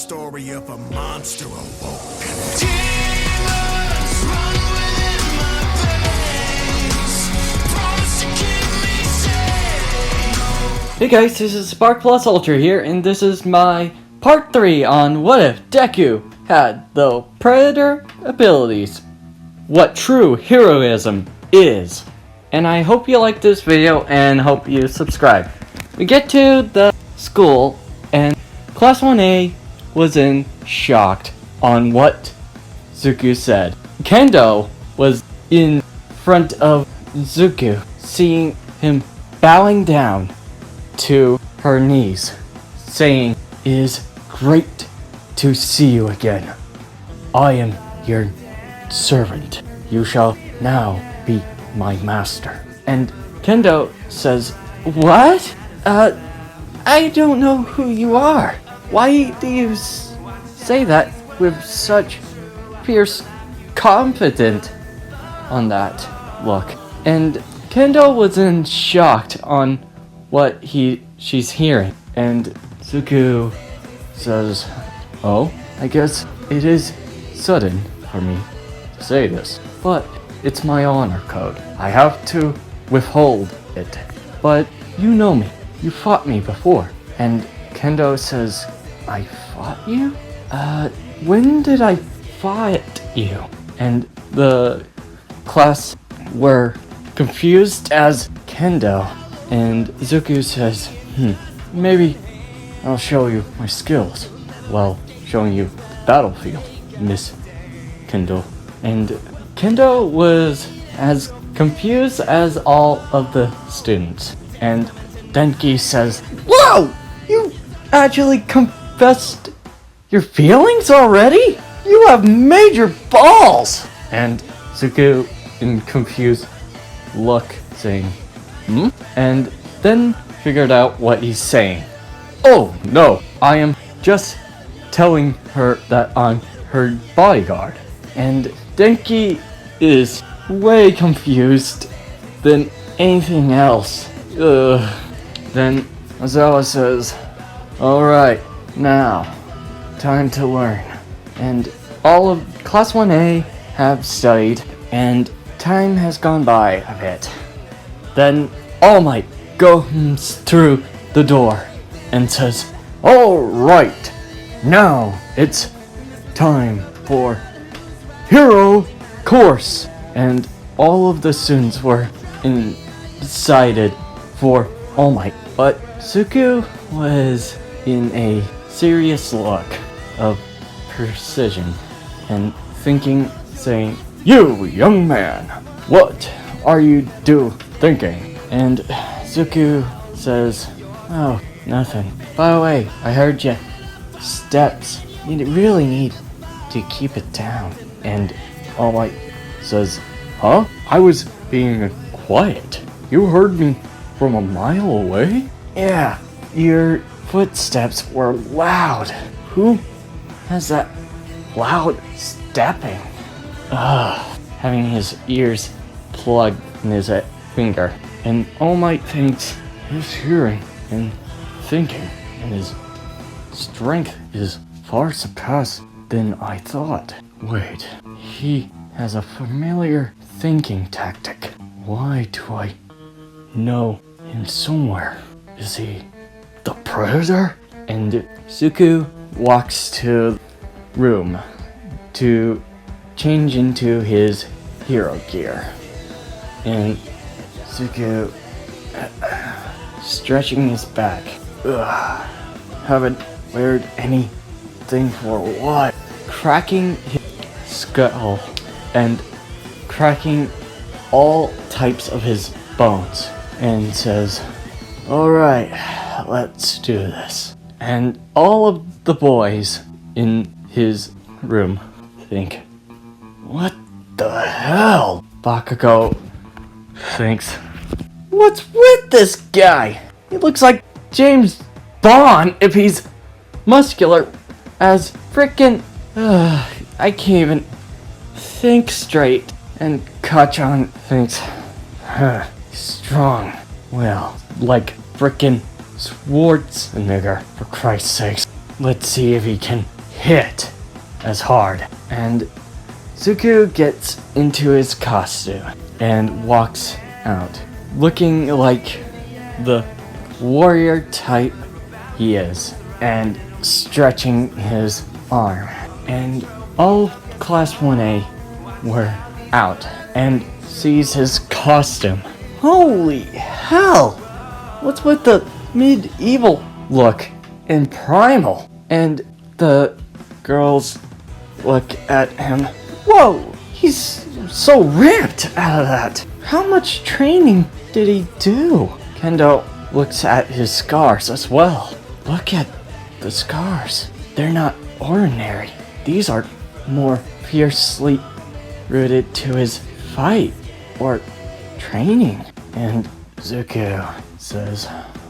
story of a monster awoke. Demons run within my veins. Promise to keep me safe. Hey guys, this is Spark Plus Ultra here, and this is my part 3 on what if Deku had the Predator abilities. What true heroism is. And I hope you like this video and hope you subscribe. We get to the school and Class 1A was in shocked on what Zuko said. Kendo was in front of Zuko, seeing him bowing down to her knees, saying, "It is great to see you again. I am your servant. You shall now be my master." And Kendo says, "What? I don't know who you are. Why do you say that with such fierce confidence on that look?" And Kendo was in shocked on what she's hearing. And Zuko says, "Oh, I guess it is sudden for me to say this, but it's my honor code. I have to withhold it. But you know me. You fought me before." And Kendo says, "I fought you? When did I fight you?" And the class were confused as Kendo. And Zuko says, "Maybe I'll show you my skills while showing you the battlefield, Miss Kendo." And Kendo was as confused as all of the students. And Denki says, "Whoa! You actually confessed your feelings already? You have major balls!" And Zuko in confused look saying, And then figured out what he's saying. "Oh no, I am just telling her that I'm her bodyguard." And Denki is way confused than anything else. Then Ozawa says, "Alright, now, time to learn." And all of Class 1A have studied, and time has gone by a bit. Then All Might goes through the door and says, "Alright, now it's time for Hero Course." And all of the students were excited for All Might. But Zuko was in a serious look of precision and thinking, saying, "You young man, what are you thinking?" And Zuko says, "Oh, nothing. By the way, I heard you steps. You really need to keep it down." And All Might says, "Huh? I was being quiet. You heard me from a mile away?" "Yeah, your footsteps were loud. Who has that loud stepping?" Having his ears plugged in his finger. And All Might thinks his hearing and thinking and his strength is far surpassed than I thought. Wait, he has a familiar thinking tactic. Why do I know him somewhere? Is he the Predator? And Zuko walks to room to change into his hero gear. And Zuko stretching his back. Haven't weared anything for a while. Cracking his skull and cracking all types of his bones. And says, "Alright, let's do this." And all of the boys in his room think, "What the hell?" Bakugo thinks, "What's with this guy? He looks like James Bond if he's muscular as frickin'... I can't even think straight." And Kachan thinks, "Strong. Well, like frickin' Schwarzenegger, for Christ's sakes. Let's see if he can hit as hard. And Zuko gets into his costume and walks out, looking like the warrior type he is, and stretching his arm. And all Class 1A were out and sees his costume. Holy hell! What's with the medieval look and primal? And the girls look at him. Whoa! He's so ripped out of that! How much training did he do? Kendo looks at his scars as well. Look at the scars. They're not ordinary. These are more fiercely rooted to his fight or training. And Zuko says,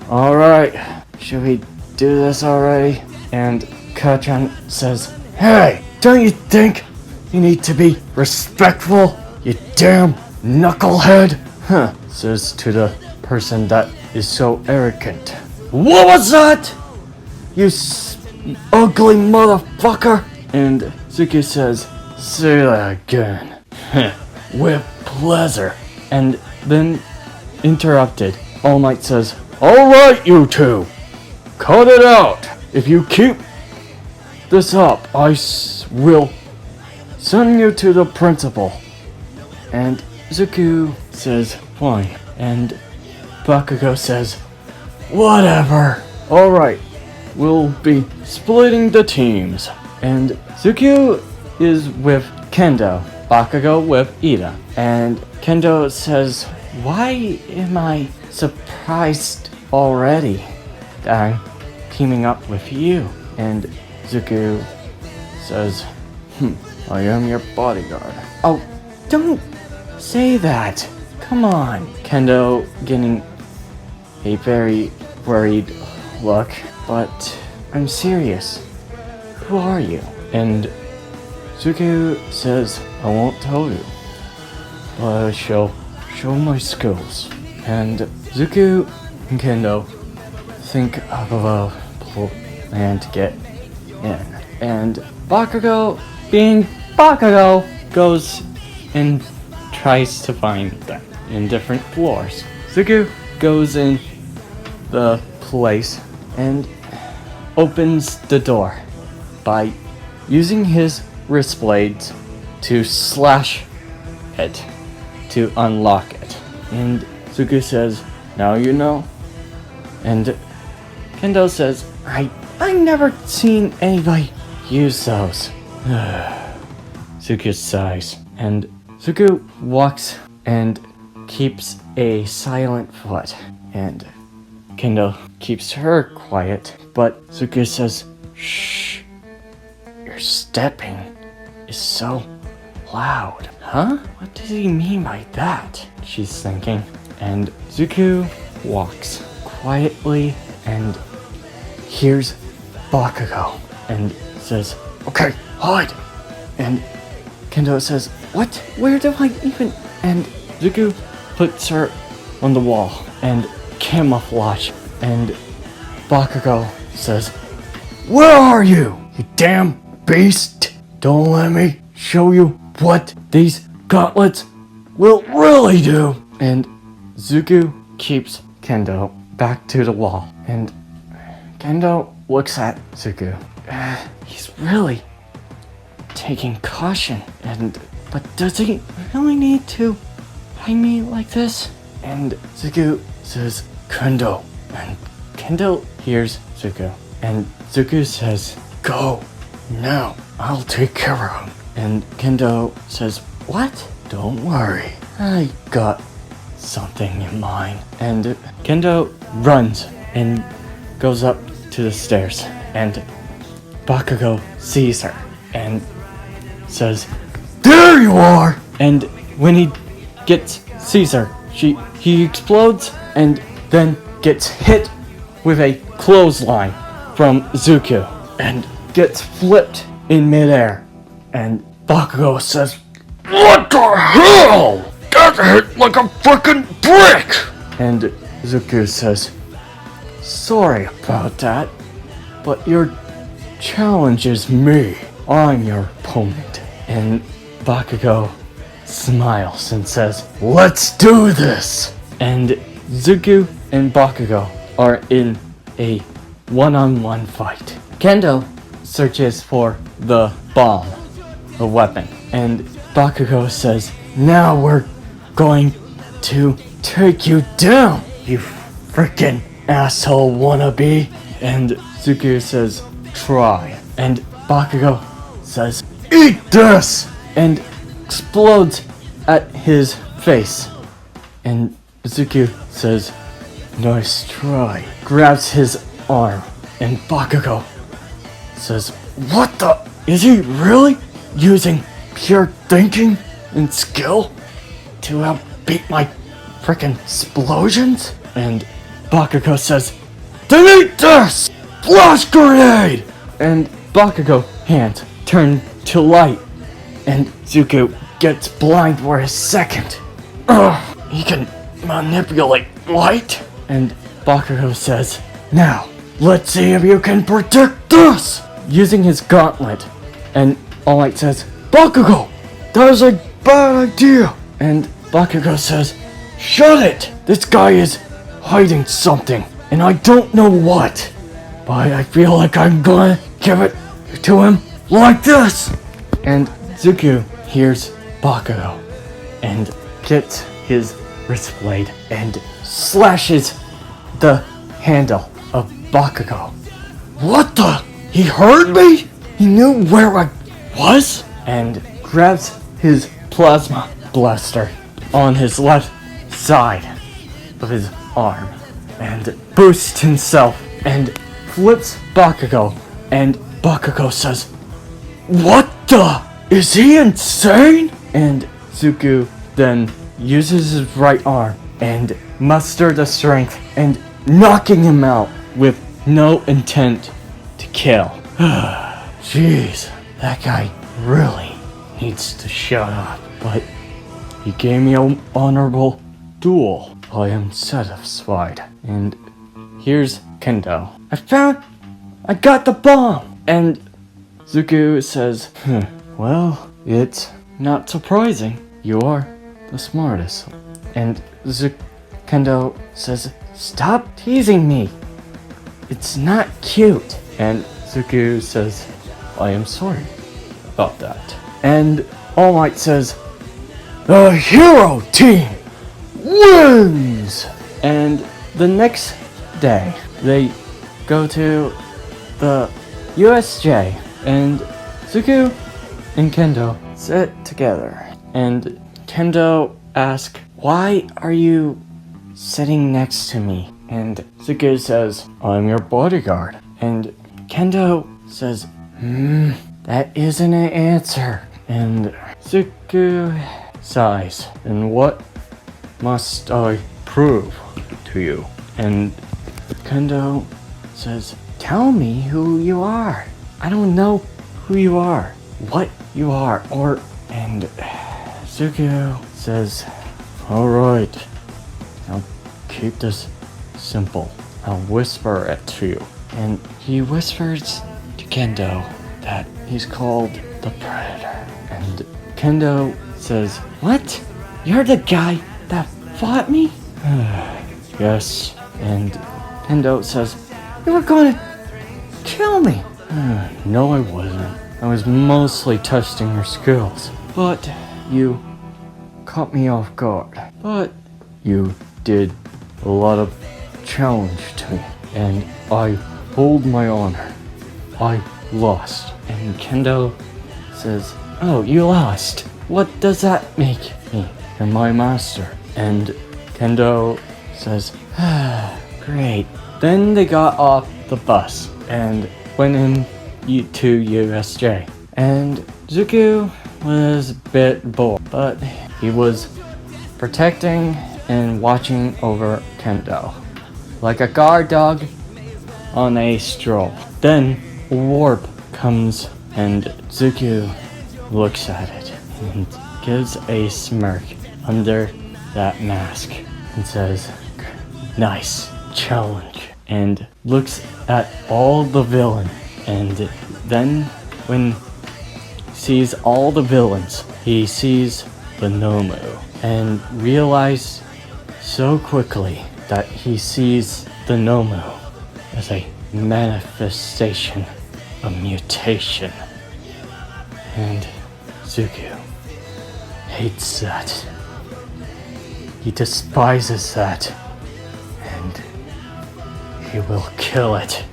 "Alright, should we do this already?" And Kachan says, "Hey, don't you think you need to be respectful, you damn knucklehead?" Huh, says to the person that is so arrogant. "What was that? You ugly motherfucker!" And Zuko says, "Say that again." "With pleasure." And then interrupted, All Might says, "Alright, you two, cut it out. If you keep this up, I will send you to the principal." And Zuko says, "Fine." And Bakugo says, "Whatever. Alright, we'll be splitting the teams." And Zuko is with Kendo, Bakugo with Ida. And Kendo says, "Why am I surprised already that I'm teaming up with you?" And Zuko says, "I am your bodyguard." "Oh, don't say that. Come on." Kendo getting a very worried look. "But I'm serious. Who are you?" And Zuko says, "I won't tell you, but I shall show my skills." And Zuko and Kendo think of a plan to get in. And Bakugo, being Bakugo, goes and tries to find them in different floors. Zuko goes in the place and opens the door by using his wrist blades to slash it to unlock it. And Zuko says, "Now you know." And Kendo says, I never seen anybody use those." Zuko sighs, and Zuko walks and keeps a silent foot, and Kendo keeps her quiet, but Zuko says, "Shh, your stepping is so loud." "Huh? What does he mean by that?" she's thinking. And Zuko walks quietly and hears Bakugo and says, "Okay, hide." And Kendo says, "What? Where do I even..." And Zuko puts her on the wall and camouflage. And Bakugo says, "Where are you, you damn beast? Don't let me show you what these gauntlets will really do." And Zuko keeps Kendo back to the wall. And Kendo looks at Zuko. He's really taking caution. But does he really need to hide me like this? And Zuko says, "Kendo." And Kendo hears Zuko. And Zuko says, "Go now. I'll take care of him." And Kendo says, "What?" "Don't worry. I got something in mind." And Kendo runs and goes up to the stairs. And Bakugo sees her and says, "There you are!" And when he sees her, he explodes and then gets hit with a clothesline from Zuko and gets flipped in midair. And Bakugo says, "What the hell? Got hit like a frickin' brick!" And Zuko says, "Sorry about that, but you're challenges me, I'm your opponent. And Bakugo smiles and says, let's do this! And Zuko and Bakugo are in a one-on-one fight. Kendo searches for the bomb, the weapon, and Bakugo says, now we're going to take you down, you freaking asshole wannabe. And Zuko says, try. And Bakugo says, eat this! And explodes at his face. And Zuko says, nice try. Grabs his arm. And Bakugo says, what the? Is he really using pure thinking and skill to outbeat my frickin' explosions? And Bakugo says, delete this! Flash grenade! And Bakugo hands turn to light. And Zuko gets blind for a second. He can manipulate light? And Bakugo says, now, let's see if you can predict this! Using his gauntlet. And All Might says, Bakugo! That is a bad idea! And Bakugo says, shut it! This guy is hiding something, and I don't know what. But I feel like I'm gonna give it to him like this! And Zuko hears Bakugo and gets his wrist blade and slashes the handle of Bakugo. What the? He heard me? He knew where I was? And grabs his plasma blaster on his left side of his arm and boosts himself and flips Bakugo. And Bakugo says, what the? Is he insane? And Zuko then uses his right arm and muster the strength and knocking him out with no intent to kill. Jeez, that guy really needs to shut up. But he gave me an honorable duel. I am satisfied. And here's Kendo. I got the bomb! And Zuko says, well, it's not surprising. You are the smartest. And Kendo says, stop teasing me. It's not cute. And Zuko says, I am sorry about that. And All Might says, the hero team wins! And the next day, they go to the USJ, and Zuko and Kendo sit together. And Kendo asks, why are you sitting next to me? And Zuko says, I'm your bodyguard. And Kendo says, that isn't an answer. And Zuko sighs, and what must I prove to you? And Kendo says, tell me who you are. I don't know who you are, what you are, or... And Zuko says, alright, I'll keep this simple. I'll whisper it to you. And he whispers to Kendo that he's called the Predator. And Kendo says, what? You're the guy that fought me? Yes. And Kendo says, you were going to kill me. No, I wasn't. I was mostly testing your skills. But you caught me off guard. But you did a lot of challenge to me. And I hold my honor. I lost. And Kendo says, oh, you lost. What does that make me? You're my master. And Kendo says, great. Then they got off the bus and went in to USJ. And Zuko was a bit bored, but he was protecting and watching over Kendo, like a guard dog on a stroll. Then a warp comes and Zuko looks at it and gives a smirk under that mask and says, nice challenge, and looks at all the villain And then when he sees all the villains, he sees the Nomu and realizes so quickly that he sees the Nomu as a manifestation, a mutation. And Zuko hates that. He despises that. And he will kill it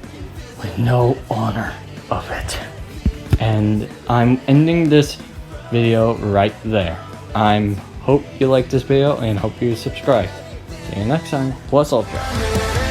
with no honor of it. And I'm ending this video right there. I hope you like this video and hope you subscribe. See you next time. Plus Ultra.